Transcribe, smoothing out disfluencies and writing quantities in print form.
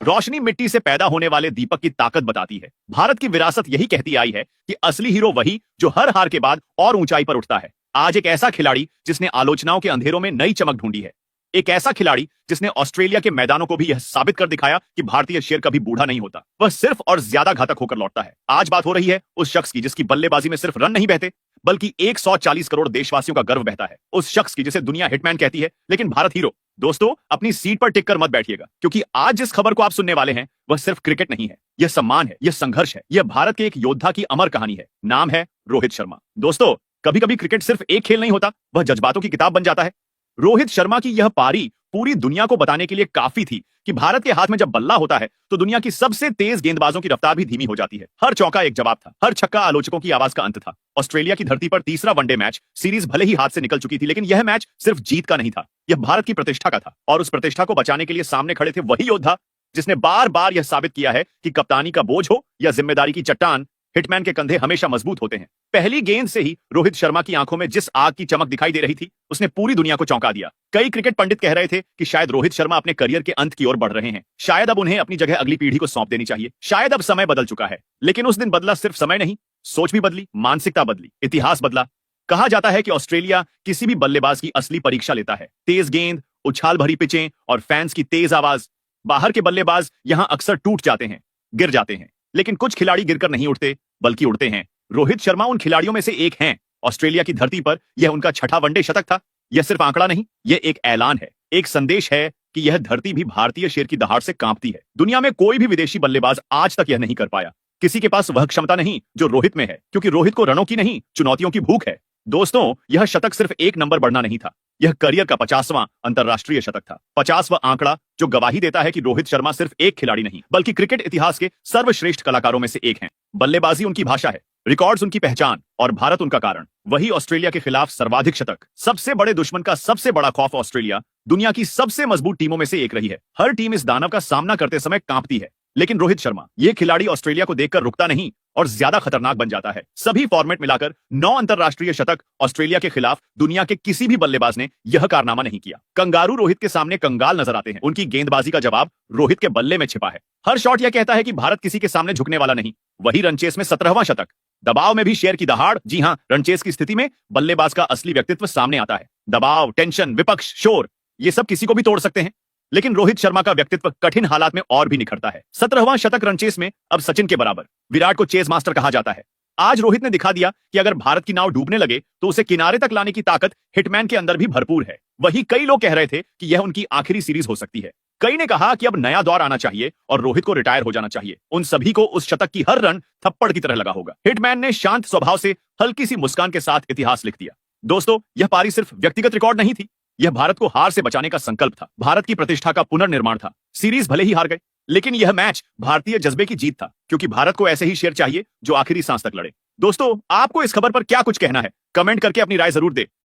रोशनी मिट्टी से पैदा होने वाले दीपक की ताकत बताती है। भारत की विरासत यही कहती आई है कि असली हीरो वही जो हर हार के बाद और ऊंचाई पर उठता है। आज एक ऐसा खिलाड़ी जिसने आलोचनाओं के अंधेरों में नई चमक ढूंढी है। एक ऐसा खिलाड़ी जिसने ऑस्ट्रेलिया के मैदानों को भी यह साबित कर दिखाया कि भारतीय शेर कभी बूढ़ा नहीं होता, वह सिर्फ और ज्यादा घातक होकर लौटता है। आज बात हो रही है उस शख्स की जिसकी बल्लेबाजी में सिर्फ रन नहीं बहते बल्कि 140 करोड़ देशवासियों का गर्व बहता है। उस शख्स की जिसे दुनिया हिटमैन कहती है लेकिन भारत हीरो। दोस्तों, अपनी सीट पर टिक कर मत बैठिएगा, क्योंकि आज जिस खबर को आप सुनने वाले हैं वह सिर्फ क्रिकेट नहीं है, यह सम्मान है, यह संघर्ष है, यह भारत के एक योद्धा की अमर कहानी है। नाम है रोहित शर्मा। दोस्तों, कभी कभी क्रिकेट सिर्फ एक खेल नहीं होता, वह जज्बातों की किताब बन जाता है। रोहित शर्मा की यह पारी पूरी दुनिया को बताने के लिए काफी थी कि भारत के हाथ में जब बल्ला होता है तो दुनिया की सबसे तेज गेंदबाजों की रफ्तार भी धीमी हो जाती है। हर चौका एक जवाब था, हर छक्का आलोचकों की आवाज का अंत था। ऑस्ट्रेलिया की धरती पर तीसरा वनडे मैच सीरीज भले ही हाथ से निकल चुकी थी, लेकिन यह मैच सिर्फ जीत का नहीं था, यह भारत की प्रतिष्ठा का था। और उस प्रतिष्ठा को बचाने के लिए सामने खड़े थे वही योद्धा जिसने बार बार यह साबित किया है कि कप्तानी का बोझ हो या जिम्मेदारी की चट्टान, हिटमैन के कंधे हमेशा मजबूत होते हैं। पहली गेंद से ही रोहित शर्मा की आंखों में जिस आग की चमक दिखाई दे रही थी उसने पूरी दुनिया को चौंका दिया। कई क्रिकेट पंडित कह रहे थे कि शायद रोहित शर्मा अपने करियर के अंत की ओर बढ़ रहे हैं, शायद अब उन्हें अपनी जगह अगली पीढ़ी को सौंप देनी चाहिए, शायद अब समय बदल चुका है। लेकिन उस दिन बदला सिर्फ समय नहीं, सोच भी बदली, मानसिकता बदली, इतिहास बदला। कहा जाता है कि ऑस्ट्रेलिया किसी भी बल्लेबाज की असली परीक्षा लेता है। तेज गेंद, उछाल भरी पिचें और फैंस की तेज आवाज। बाहर के बल्लेबाज यहां अक्सर टूट जाते हैं, गिर जाते हैं, लेकिन कुछ खिलाड़ी गिरकर नहीं उठते बल्कि उड़ते हैं। रोहित शर्मा उन खिलाड़ियों में से एक हैं। ऑस्ट्रेलिया की धरती पर यह उनका छठा वनडे शतक था। यह सिर्फ आंकड़ा नहीं, यह एक ऐलान है, एक संदेश है कि यह धरती भी भारतीय शेर की दहाड़ से कांपती है। दुनिया में कोई भी विदेशी बल्लेबाज आज तक यह नहीं कर पाया। किसी के पास वह क्षमता नहीं जो रोहित में है, क्योंकि रोहित को रनों की नहीं, चुनौतियों की भूख है। दोस्तों, यह शतक सिर्फ एक नंबर बढ़ना नहीं था, यह करियर का 50वां अंतरराष्ट्रीय शतक था। 50वां आंकड़ा जो गवाही देता है कि रोहित शर्मा सिर्फ एक खिलाड़ी नहीं बल्कि क्रिकेट इतिहास के सर्वश्रेष्ठ कलाकारों में से एक हैं। बल्लेबाजी उनकी भाषा है, रिकॉर्ड्स उनकी पहचान और भारत उनका कारण। वही ऑस्ट्रेलिया के खिलाफ सर्वाधिक शतक, सबसे बड़े दुश्मन का सबसे बड़ा खौफ ऑस्ट्रेलिया दुनिया की सबसे मजबूत टीमों में से एक रही है। हर टीम इस दानव का सामना करते समय कांपती है, लेकिन रोहित शर्मा ये खिलाड़ी ऑस्ट्रेलिया को देखकर रुकता नहीं और ज्यादा खतरनाक बन जाता है। सभी फॉर्मेट मिलाकर 9 अंतरराष्ट्रीय शतक ऑस्ट्रेलिया के खिलाफ दुनिया के किसी भी बल्लेबाज ने यह कारनामा नहीं किया। कंगारू रोहित के सामने कंगाल नजर आते हैं। उनकी गेंदबाजी का जवाब रोहित के बल्ले में छिपा है। हर शॉट यह कहता है कि भारत किसी के सामने झुकने वाला नहीं। वही रनचेस में 17वां शतक, दबाव में भी शेर की दहाड़। जी हां, रनचेस की स्थिति में बल्लेबाज का असली व्यक्तित्व सामने आता है। दबाव, टेंशन, विपक्ष, शोर, ये सब किसी को भी तोड़ सकते हैं, लेकिन रोहित शर्मा का व्यक्तित्व कठिन हालात में और भी निखरता है। 17वां शतक रनचेस में अब सचिन के बराबर। विराट को चेस मास्टर कहा जाता है। आज रोहित ने दिखा दिया कि अगर भारत की नाव डूबने लगे तो उसे किनारे तक लाने की ताकत हिटमैन के अंदर भी भरपूर है। वही कई लोग कह रहे थे कि यह उनकी आखिरी सीरीज हो सकती है। कई ने कहा कि अब नया दौर आना चाहिए और रोहित को रिटायर हो जाना चाहिए। उन सभी को उस शतक की हर रन थप्पड़ की तरह लगा होगा। हिटमैन ने शांत स्वभाव से हल्की सी मुस्कान के साथ इतिहास लिख दिया। दोस्तों, यह पारी सिर्फ व्यक्तिगत रिकॉर्ड नहीं थी, यह भारत को हार से बचाने का संकल्प था, भारत की प्रतिष्ठा का पुनर्निर्माण था। सीरीज भले ही हार गए, लेकिन यह मैच भारतीय जज्बे की जीत था, क्योंकि भारत को ऐसे ही शेर चाहिए जो आखिरी सांस तक लड़े। दोस्तों, आपको इस खबर पर क्या कुछ कहना है? कमेंट करके अपनी राय जरूर दे।